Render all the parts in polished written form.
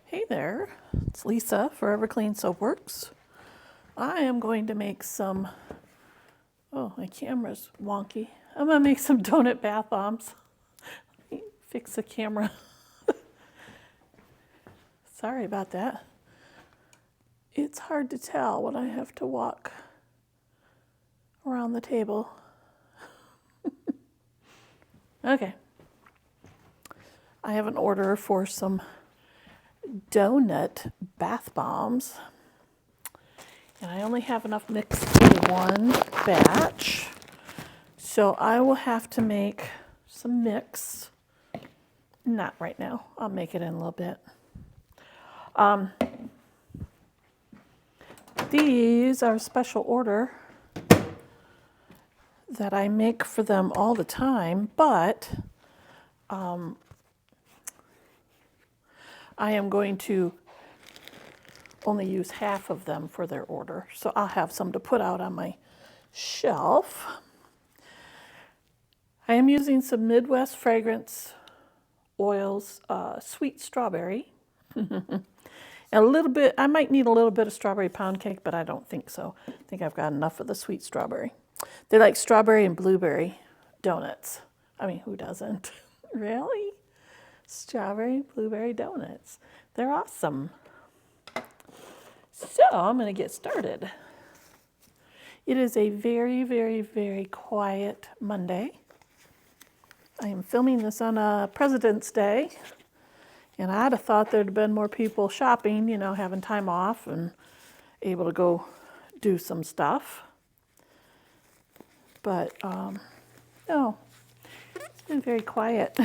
Hey there, it's Lisa, Forever Clean Soap Works. I am going to make some, oh, my camera's wonky. I'm gonna make some donut bath bombs. Let me fix the camera. Sorry about that. It's hard to tell when I have to walk around the table. Okay. I have an order for some donut bath bombs, and I only have enough mix for one batch, so I will have to make some mix. Not right now, I'll make it in a little bit. These are a special order that I make for them all the time, but I am going to only use half of them for their order. So I'll have some to put out on my shelf. I am using some Midwest Fragrance oils, sweet strawberry. A little bit, I might need a little bit of strawberry pound cake, but I don't think so. I think I've got enough of the sweet strawberry. They like strawberry and blueberry donuts. I mean, who doesn't? Really? Strawberry, blueberry donuts. They're awesome. So I'm going to get started. It is a very, very, very quiet Monday. I am filming this on a President's Day, and I'd have thought there'd have been more people shopping, you know, having time off and able to go do some stuff. But no, it's been very quiet.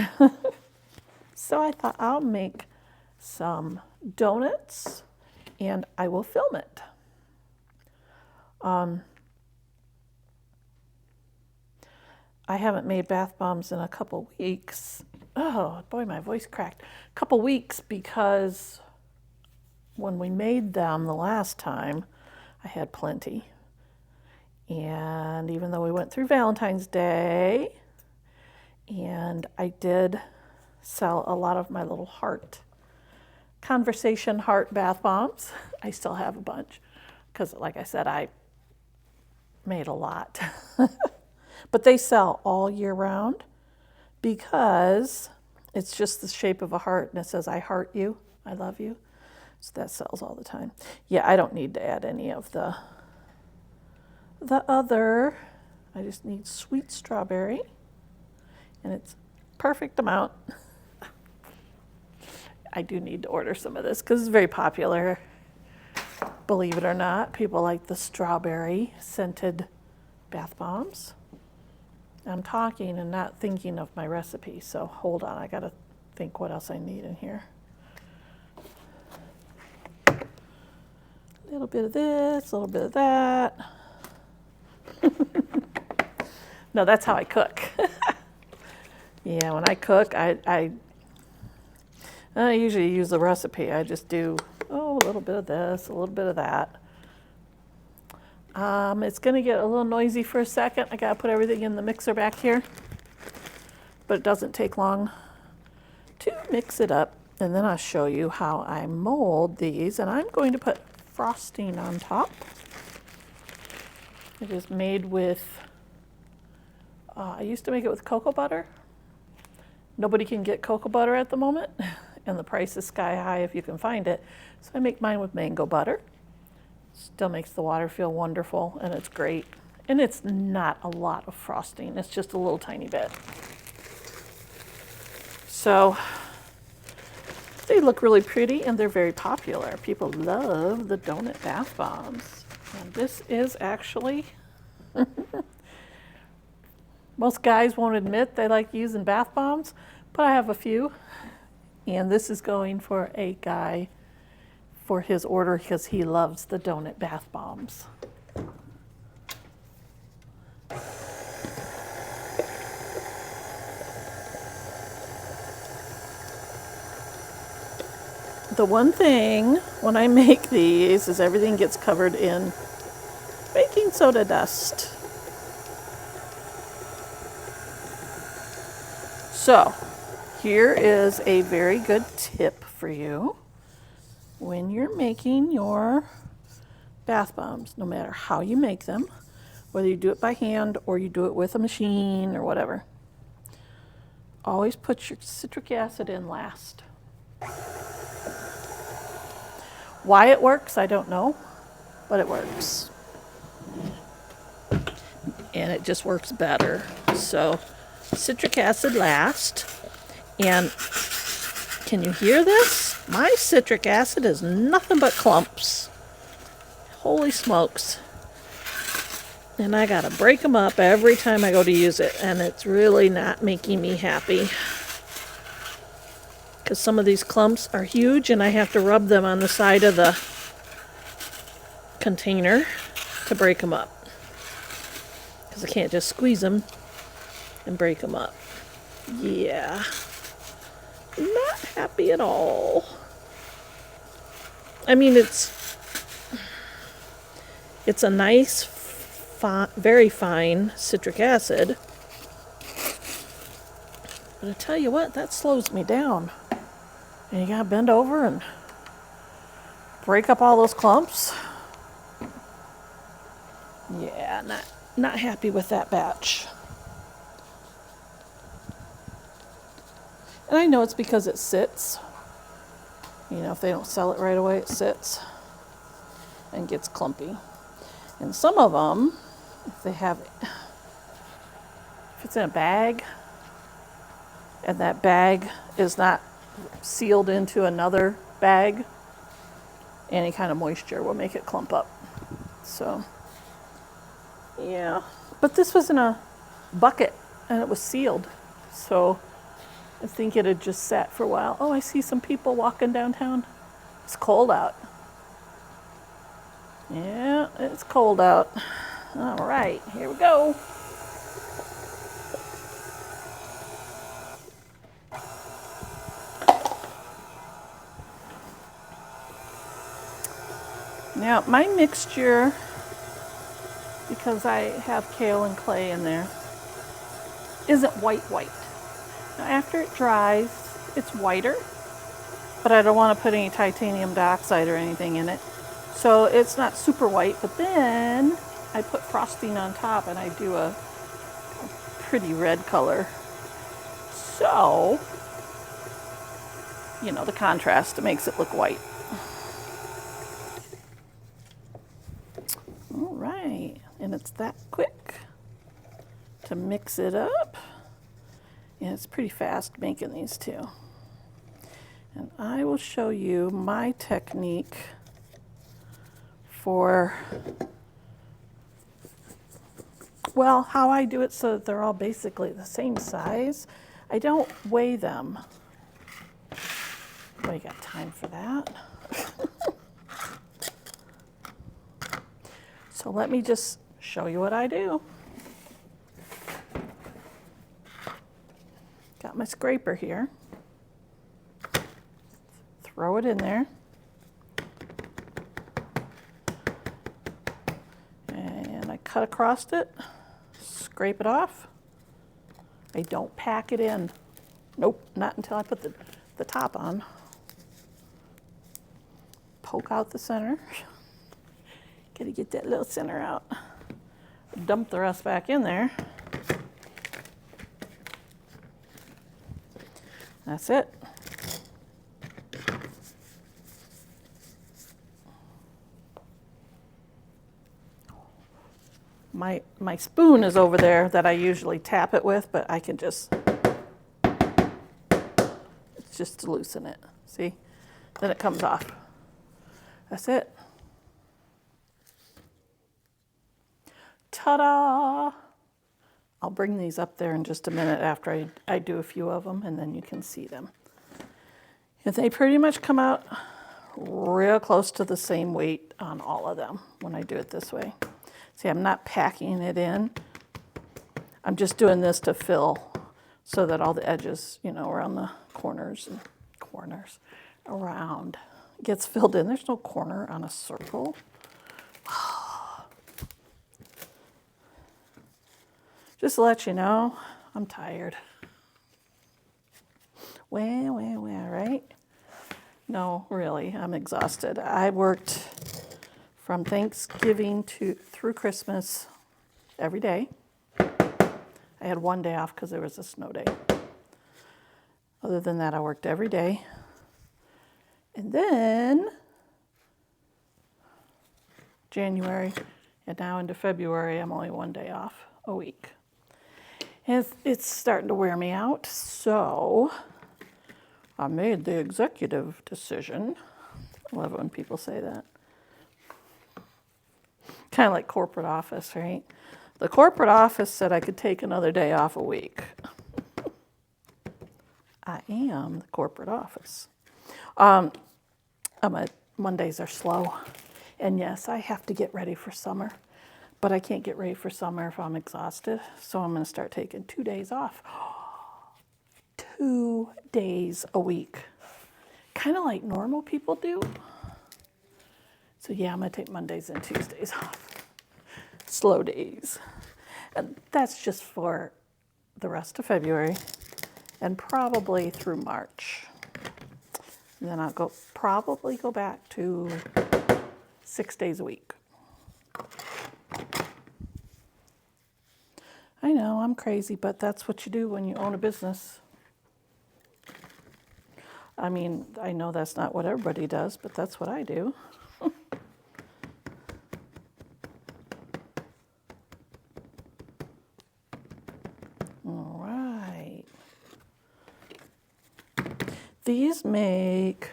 So I thought I'll make some donuts and I will film it. I haven't made bath bombs in a couple weeks. Oh boy, my voice cracked. A couple weeks because when we made them the last time, I had plenty. And even though we went through Valentine's Day, and I did sell a lot of my little conversation heart bath bombs, I still have a bunch because, like I said, I made a lot. But they sell all year round because it's just the shape of a heart and it says, I heart you, I love you. So that sells all the time. Yeah, I don't need to add any of the other. I just need sweet strawberry, and it's perfect amount. I do need to order some of this because it's very popular. Believe it or not, people like the strawberry scented bath bombs. I'm talking and not thinking of my recipe, so hold on, I gotta think what else I need in here. A little bit of this, a little bit of that. No, that's how I cook. Yeah, when I cook, I usually use the recipe. I just do, a little bit of this, a little bit of that. It's going to get a little noisy for a second. I got to put everything in the mixer back here. But it doesn't take long to mix it up. And then I'll show you how I mold these. And I'm going to put frosting on top. It is made with, I used to make it with cocoa butter. Nobody can get cocoa butter at the moment. And the price is sky high if you can find it. So I make mine with mango butter. Still makes the water feel wonderful, and it's great. And it's not a lot of frosting. It's just a little tiny bit. So they look really pretty, and they're very popular. People love the donut bath bombs. And this is actually, most guys won't admit they like using bath bombs, but I have a few. And this is going for a guy for his order because he loves the donut bath bombs. The one thing when I make these is everything gets covered in baking soda dust. So here is a very good tip for you. when you're making your bath bombs, no matter how you make them, whether you do it by hand or you do it with a machine or whatever, always put your citric acid in last. Why it works, I don't know, but it works. And it just works better. So citric acid last. And can you hear this? My citric acid is nothing but clumps. Holy smokes. And I gotta break them up every time I go to use it, and it's really not making me happy. Because some of these clumps are huge and I have to rub them on the side of the container to break them up. Because I can't just squeeze them and break them up. Yeah. Not happy at all. I mean, it's a nice, very fine citric acid. But I tell you what, that slows me down. And you gotta bend over and break up all those clumps. Yeah, not happy with that batch. And I know it's because it sits. You know, if they don't sell it right away, it sits and gets clumpy. And some of them, if it's in a bag, and that bag is not sealed into another bag, any kind of moisture will make it clump up. So, yeah. But this was in a bucket, and it was sealed. So, I think it had just sat for a while. Oh, I see some people walking downtown. It's cold out. Yeah, it's cold out. All right, here we go. Now, my mixture, because I have kale and clay in there, isn't white. Now, after it dries, it's whiter, but I don't want to put any titanium dioxide or anything in it. So it's not super white, but then I put frosting on top and I do a pretty red color. So, you know, the contrast makes it look white. All right, and it's that quick to mix it up. And it's pretty fast making these too. And I will show you my technique for, well, how I do it so that they're all basically the same size. I don't weigh them. Boy, you got time for that. So let me just show you what I do. Got my scraper here. Throw it in there. And I cut across it, scrape it off. I don't pack it in. Nope, not until I put the top on. Poke out the center. Gotta get that little center out. Dump the rest back in there. That's it. My spoon is over there that I usually tap it with, but I can just, it's just to loosen it. See? Then it comes off. That's it. Ta-da! I'll bring these up there in just a minute after I do a few of them, and then you can see them. And they pretty much come out real close to the same weight on all of them when I do it this way. See, I'm not packing it in. I'm just doing this to fill so that all the edges, you know, around the corners around gets filled in. There's no corner on a circle. Just to let you know, I'm tired. Well, right? No, really, I'm exhausted. I worked from Thanksgiving through Christmas every day. I had one day off because there was a snow day. Other than that, I worked every day. And then January, and now into February, I'm only one day off a week. And it's starting to wear me out, so I made the executive decision. I love it when people say that. Kind of like corporate office, right? The corporate office said I could take another day off a week. I am the corporate office. Mondays are slow. And yes, I have to get ready for summer. But I can't get ready for summer if I'm exhausted. So I'm going to start taking 2 days off. 2 days a week. Kind of like normal people do. So yeah, I'm going to take Mondays and Tuesdays off. Slow days. And that's just for the rest of February and probably through March. And then I'll probably go back to 6 days a week. I know, I'm crazy, but that's what you do when you own a business. I mean, I know that's not what everybody does, but that's what I do. All right. These make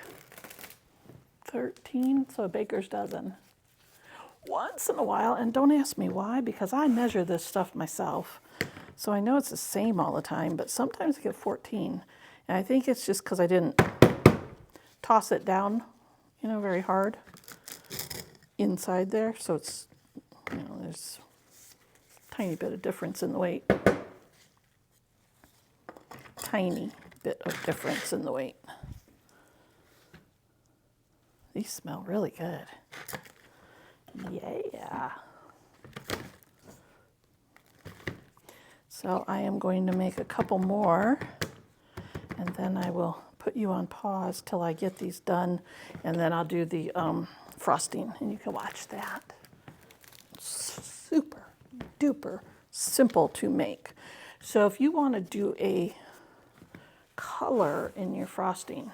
13, so a baker's dozen. Once in a while, and don't ask me why, because I measure this stuff myself. So I know it's the same all the time, but sometimes I get 14. And I think it's just because I didn't toss it down, very hard inside there. So it's, there's a tiny bit of difference in the weight. Tiny bit of difference in the weight. These smell really good. Yeah. So I am going to make a couple more, and then I will put you on pause till I get these done, and then I'll do the frosting, and you can watch that. It's super duper simple to make. So if you want to do a color in your frosting,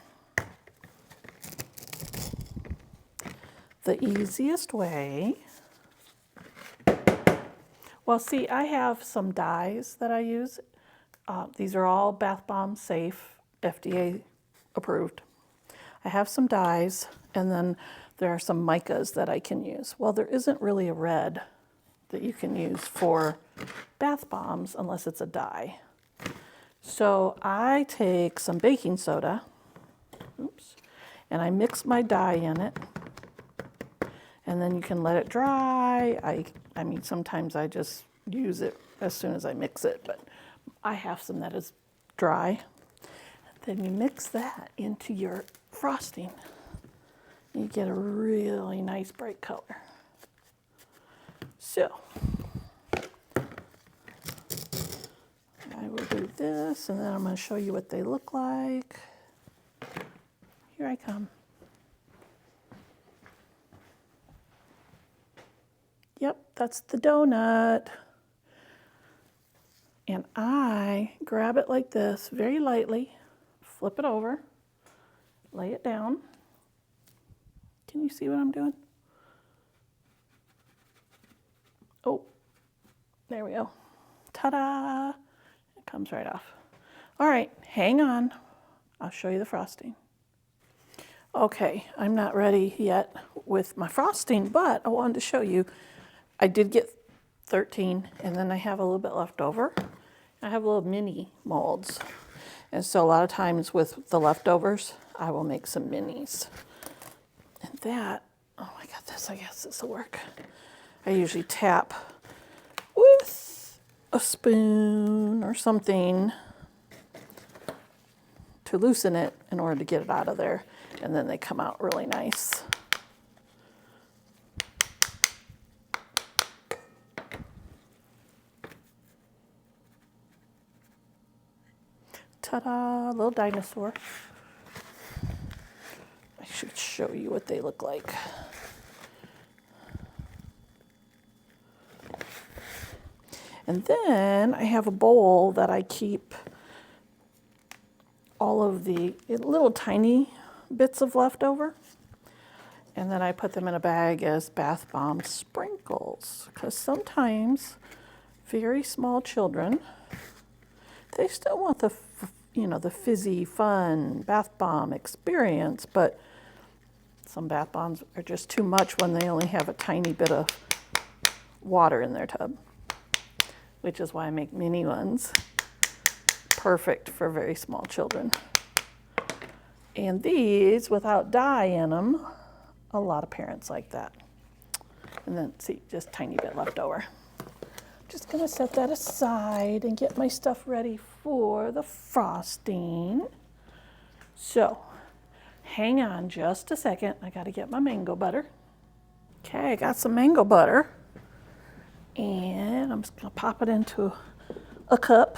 the easiest way, well, see, I have some dyes that I use. These are all Bath Bomb safe, FDA approved. I have some dyes, and then there are some micas that I can use. Well, there isn't really a red that you can use for bath bombs unless it's a dye. So I take some baking soda, and I mix my dye in it. And then you can let it dry. I mean, sometimes I just use it as soon as I mix it, but I have some that is dry. Then you mix that into your frosting. You get a really nice bright color. So I will do this, and then I'm going to show you what they look like. Here I come. Yep, that's the donut. And I grab it like this, very lightly, flip it over, lay it down. Can you see what I'm doing? Oh, there we go. Ta-da! It comes right off. All right, hang on. I'll show you the frosting. Okay, I'm not ready yet with my frosting, but I wanted to show you. I did get 13, and then I have a little bit left over. I have little mini molds. And so a lot of times with the leftovers, I will make some minis. And that, oh my God, I guess this will work. I usually tap with a spoon or something to loosen it in order to get it out of there. And then they come out really nice. Ta-da, little dinosaur. should show you what they look like. And then I have a bowl that I keep all of the little tiny bits of leftover. And then I put them in a bag as bath bomb sprinkles. Because sometimes very small children, they still want the, the fizzy, fun bath bomb experience, but some bath bombs are just too much when they only have a tiny bit of water in their tub, which is why I make mini ones. Perfect for very small children. And these, without dye in them, a lot of parents like that. And then, see, just a tiny bit left over. Just gonna set that aside and get my stuff ready for the frosting. So, hang on just a second. I gotta get my mango butter. Okay, I got some mango butter. And I'm just gonna pop it into a cup.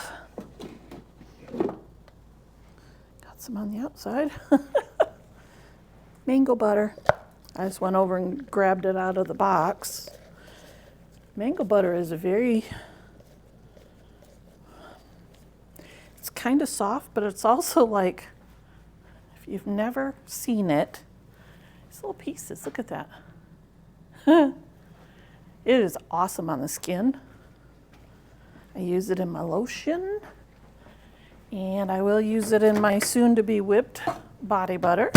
Got some on the outside. Mango butter. I just went over and grabbed it out of the box. Mango butter is it's kind of soft, but it's also like, if you've never seen it, these little pieces, look at that. It is awesome on the skin. I use it in my lotion, and I will use it in my soon-to-be whipped body butter.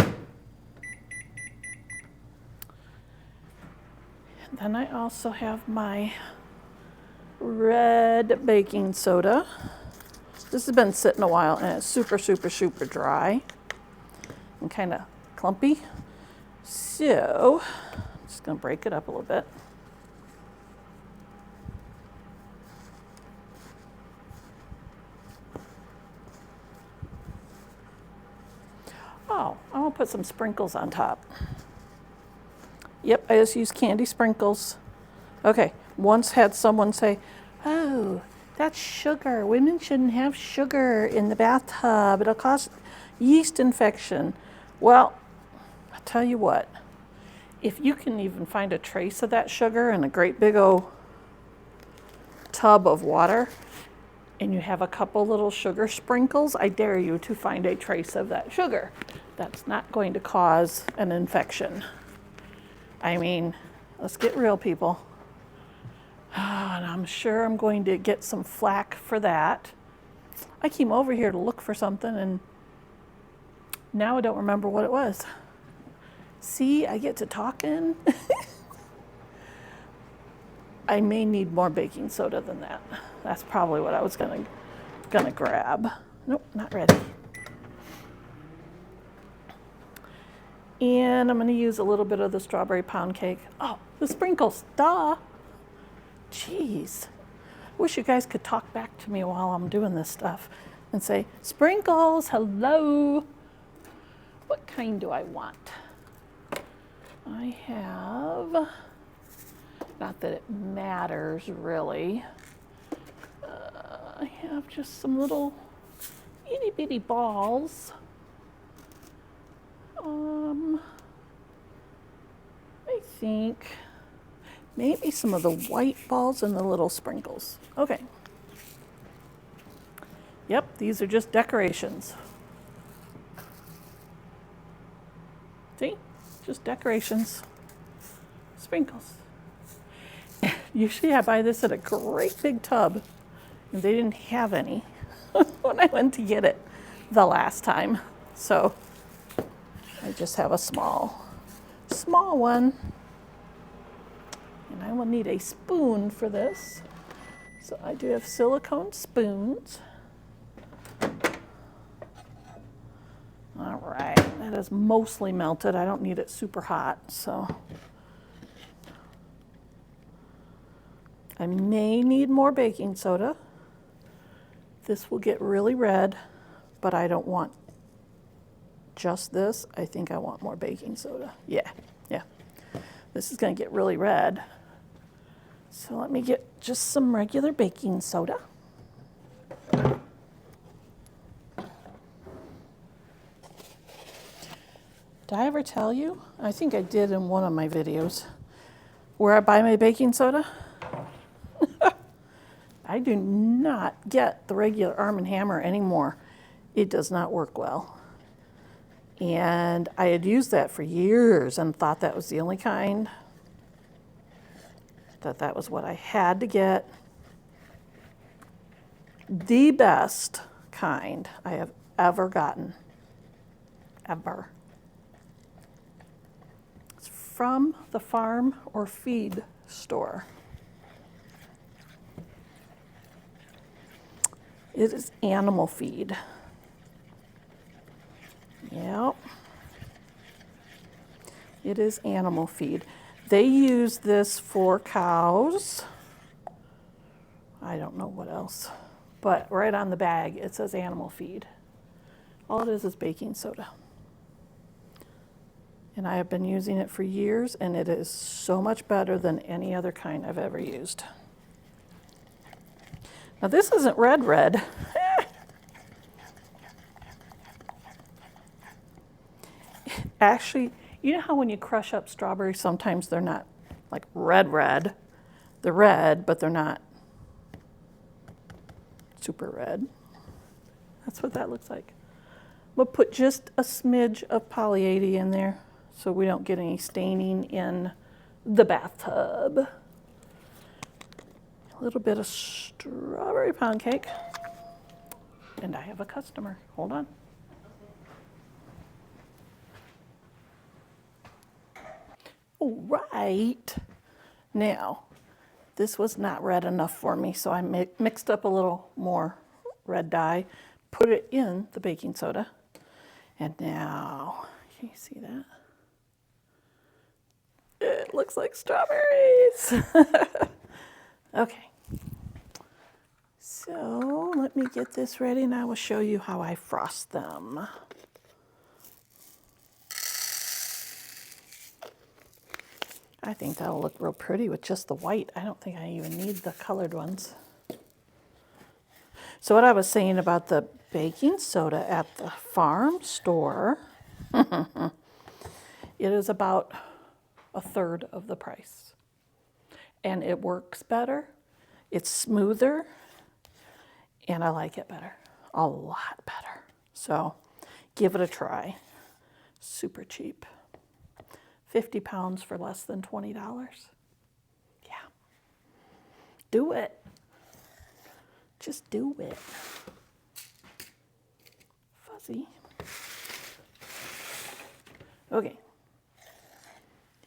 Then I also have my red baking soda. This has been sitting a while and it's super, super, super dry and kind of clumpy. So I'm just gonna break it up a little bit. Oh, I'm gonna put some sprinkles on top. Yep, I just use candy sprinkles. Okay, once had someone say, oh, that's sugar. Women shouldn't have sugar in the bathtub. It'll cause yeast infection. Well, I'll tell you what, if you can even find a trace of that sugar in a great big old tub of water, and you have a couple little sugar sprinkles, I dare you to find a trace of that sugar. That's not going to cause an infection. I mean, let's get real, people. And I'm sure I'm going to get some flack for that. I came over here to look for something, and now I don't remember what it was. See, I get to talking. I may need more baking soda than that. That's probably what I was gonna grab. Nope, not ready. And I'm gonna use a little bit of the strawberry pound cake. Oh, the sprinkles, duh. Jeez. Wish you guys could talk back to me while I'm doing this stuff and say, sprinkles, hello. What kind do I want? I have, not that it matters really. I have just some little itty bitty balls. I think maybe some of the white balls and the little sprinkles. Okay. Yep, these are just decorations. See? Just decorations. Sprinkles. Usually I buy this at a great big tub, and they didn't have any when I went to get it the last time. So I just have a small one. And I will need a spoon for this. So I do have silicone spoons. All right, that is mostly melted. I don't need it super hot, so. I may need more baking soda. This will get really red, but I don't want just this. I think I want more baking soda. Yeah. This is gonna get really red. So let me get just some regular baking soda. Did I ever tell you? I think I did in one of my videos where I buy my baking soda. I do not get the regular Arm & Hammer anymore. It does not work well. And I had used that for years and thought that was the only kind. That was what I had to get. The best kind I have ever gotten. Ever. It's from the farm or feed store. It is animal feed. Yep. It is animal feed. They use this for cows. I don't know what else. But right on the bag, it says animal feed. All it is baking soda. And I have been using it for years, and it is so much better than any other kind I've ever used. Now this isn't red. Actually, you know how when you crush up strawberries, sometimes they're not like red. They're red, but they're not super red. That's what that looks like. We'll put just a smidge of poly 80 in there so we don't get any staining in the bathtub. A little bit of strawberry pound cake. And I have a customer. Hold on. All right. Now, this was not red enough for me, so I mixed up a little more red dye, put it in the baking soda, and now, can you see that? It looks like strawberries. Okay. So let me get this ready and I will show you how I frost them. I think that'll look real pretty with just the white. I don't think I even need the colored ones. So what I was saying about the baking soda at the farm store, it is about a third of the price. And it works better, it's smoother, and I like it better, a lot better. So give it a try, super cheap. 50 pounds for less than $20. Yeah, do it. Just do it. Fuzzy. Okay.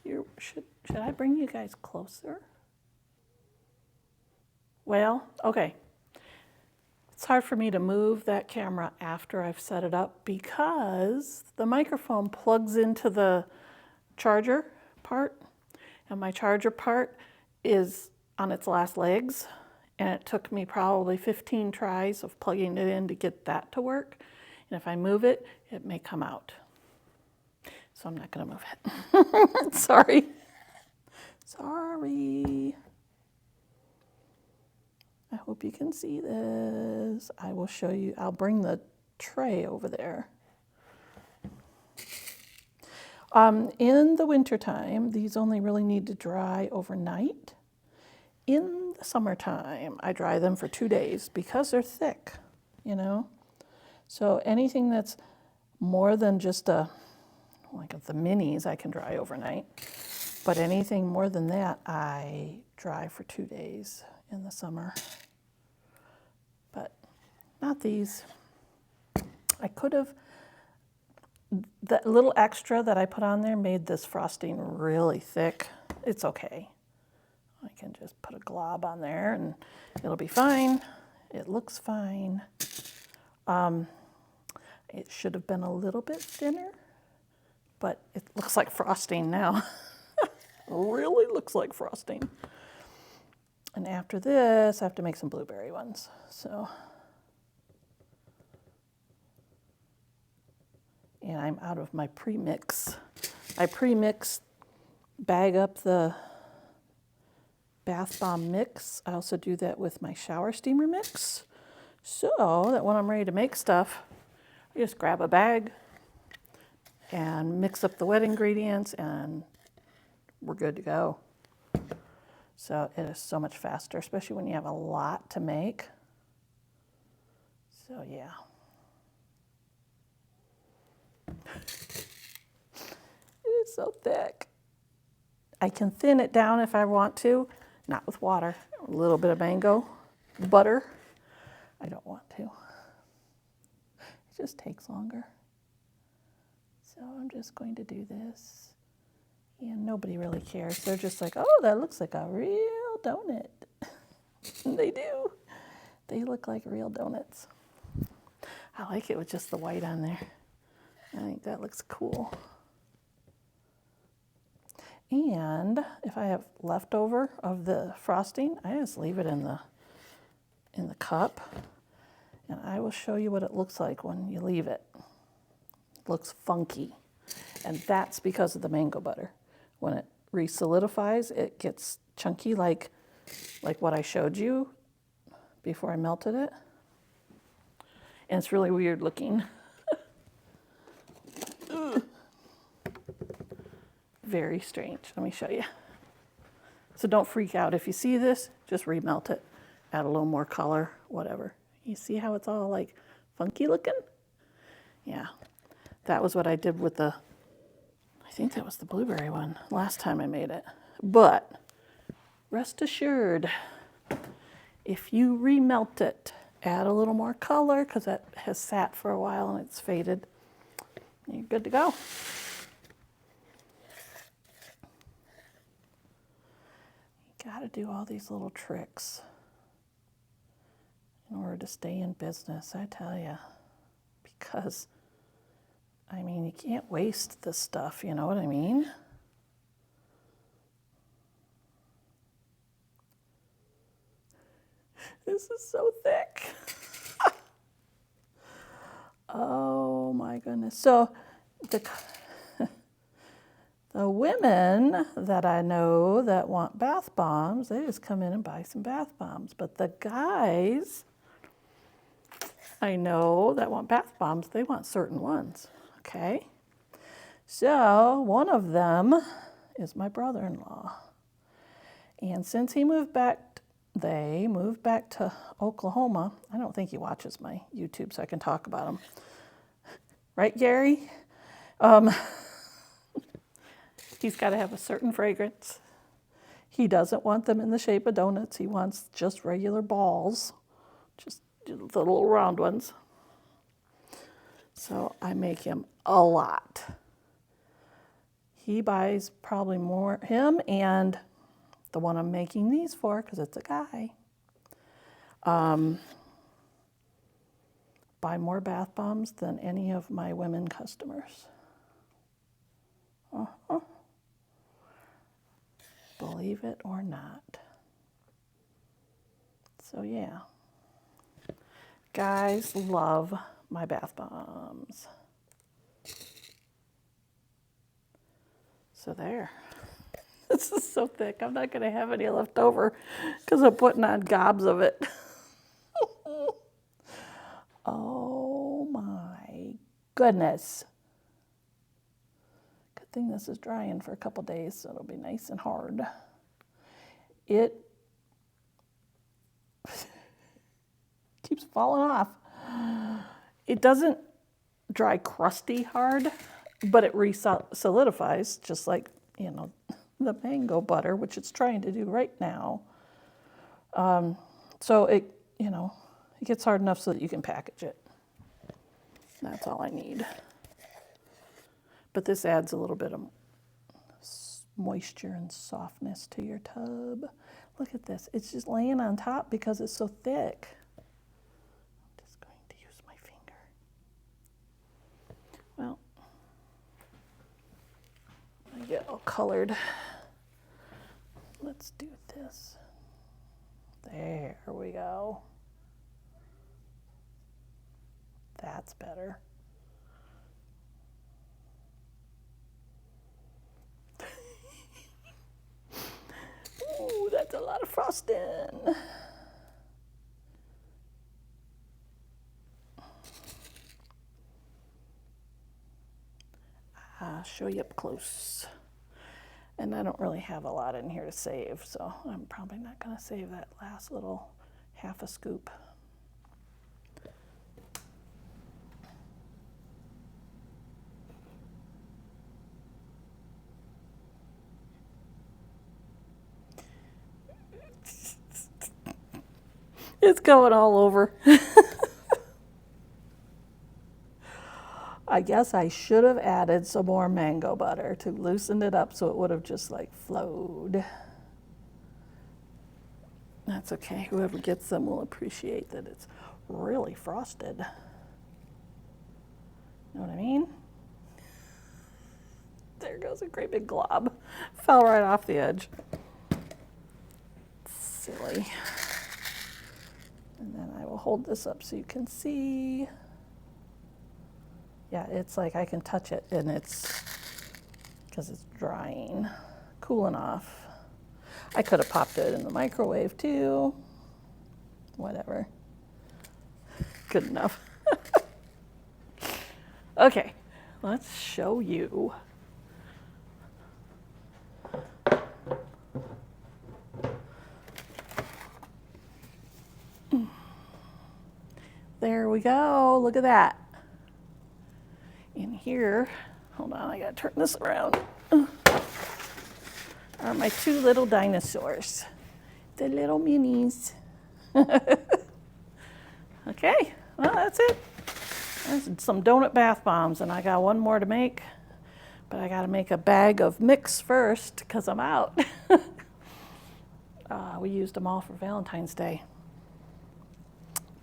Here, should I bring you guys closer? Well, okay. It's hard for me to move that camera after I've set it up because the microphone plugs into the charger part, and my charger part is on its last legs, and it took me probably 15 tries of plugging it in to get that to work. And if I move it, it may come out. So I'm not going to move it. Sorry. Sorry. I hope you can see this. I will show you. I'll bring the tray over there. In the wintertime, these only really need to dry overnight. In the summertime, I dry them for 2 days because they're thick, you know. So anything that's more than just like the minis, I can dry overnight. But anything more than that, I dry for 2 days in the summer. But not these. I could have, the little extra that I put on there made this frosting really thick. It's okay. I can just put a glob on there and it'll be fine. It looks fine. It should have been a little bit thinner, but it looks like frosting now. Really looks like frosting. And after this, I have to make some blueberry ones. So, and I'm out of my pre-mix. I pre-mix, bag up the bath bomb mix. I also do that with my shower steamer mix. So that when I'm ready to make stuff, I just grab a bag and mix up the wet ingredients, and we're good to go. So it is so much faster, especially when you have a lot to make. So yeah. It is so thick. I can thin it down if I want to, not with water. A little bit of mango butter. I don't want to. It just takes longer. So I'm just going to do this. And nobody really cares. They're just like, oh, that looks like a real donut. They do. They look like real donuts. I like it with just the white on there. I think that looks cool. And if I have leftover of the frosting, I just leave it in the cup. And I will show you what it looks like when you leave it. It looks funky. And that's because of the mango butter. When it re-solidifies, it gets chunky like what I showed you before I melted it. And it's really weird looking. Very strange. Let me show you. So don't freak out. If you see this, just remelt it. Add a little more color, whatever. You see how it's all like funky looking? Yeah. That was what I did with the, I think that was the blueberry one last time I made it. But rest assured, if you remelt it, add a little more color because that has sat for a while and it's faded, you're good to go. You gotta do all these little tricks in order to stay in business, I tell you. Because, I mean, you can't waste this stuff, you know what I mean? This is so thick. Oh my goodness. So the women that I know that want bath bombs, they just come in and buy some bath bombs. But the guys I know that want bath bombs, they want certain ones, okay? So one of them is my brother-in-law. And since he moved back, they moved back to Oklahoma. I don't think he watches my YouTube, so I can talk about him. Right, Gary? He's got to have a certain fragrance. He doesn't want them in the shape of donuts. He wants just regular balls, just the little round ones. So I make him a lot. He buys probably more, him and the one I'm making these for, because it's a guy, buy more bath bombs than any of my women customers. Believe it or not. So yeah, guys love my bath bombs. So there. This is so thick. I'm not going to have any left over because I'm putting on gobs of it. Oh my goodness. Good thing this is drying for a couple days, so it'll be nice and hard. It keeps falling off. It doesn't dry crusty hard, but it re-solidifies just like, you know, the mango butter, which it's trying to do right now. So it, you know, it gets hard enough so that you can package it. That's all I need. But this adds a little bit of moisture and softness to your tub. Look at this. It's just laying on top because it's so thick. I'm just going to use my finger. Well, I get all colored. Let's do this. There we go. That's better. Ooh, that's a lot of frosting. show you up close. And I don't really have a lot in here to save, so I'm probably not going to save that last little half a scoop. It's going all over. I guess I should have added some more mango butter to loosen it up so it would have just like flowed. That's okay. Whoever gets them will appreciate that it's really frosted. Know what I mean? There goes a great big glob. Fell right off the edge. Silly. And then I will hold this up so you can see. Yeah, it's like I can touch it and it's, because it's drying, cooling off. I could have popped it in the microwave too. Whatever. Good enough. Okay, let's show you. There we go, look at that. In here, hold on, I gotta turn this around, are my two little dinosaurs, the little minis. Okay, well that's it. There's some donut bath bombs, and I got one more to make, but I gotta make a bag of mix first because I'm out. We used them all for Valentine's Day,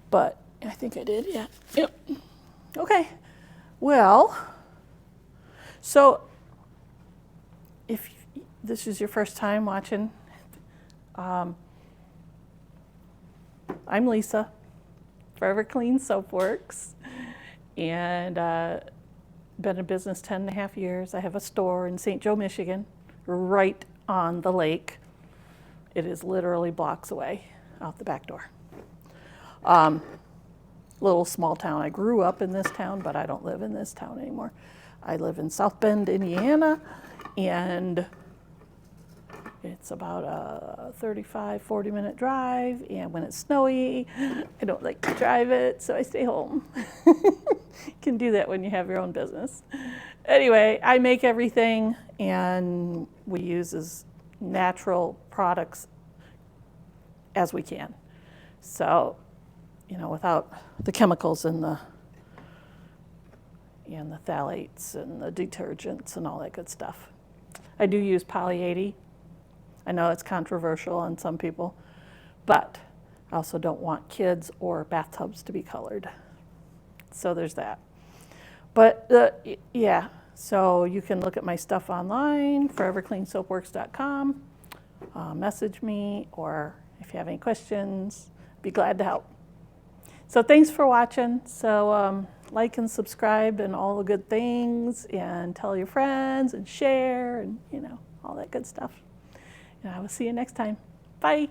but I think I did, yeah. Yep. Okay. Well, so if this is your first time watching, I'm Lisa, Forever Clean Soap Works, and been in business 10.5 years. I have a store in St. Joe, Michigan, right on the lake. It is literally blocks away out the back door. Little small town. I grew up in this town, but I don't live in this town anymore. I live in South Bend, Indiana, and it's about a 35, 40-minute drive, and when it's snowy, I don't like to drive it, so I stay home. You can do that when you have your own business. Anyway, I make everything, and we use as natural products as we can. So, you know, without the chemicals and the phthalates and the detergents and all that good stuff. I do use poly 80. I know it's controversial on some people, but I also don't want kids or bathtubs to be colored. So there's that. But yeah, so you can look at my stuff online, forevercleansoapworks.com, message me, or if you have any questions, I'd be glad to help. So thanks for watching. So like and subscribe and all the good things, and tell your friends and share, and you know, all that good stuff. And I will see you next time. Bye.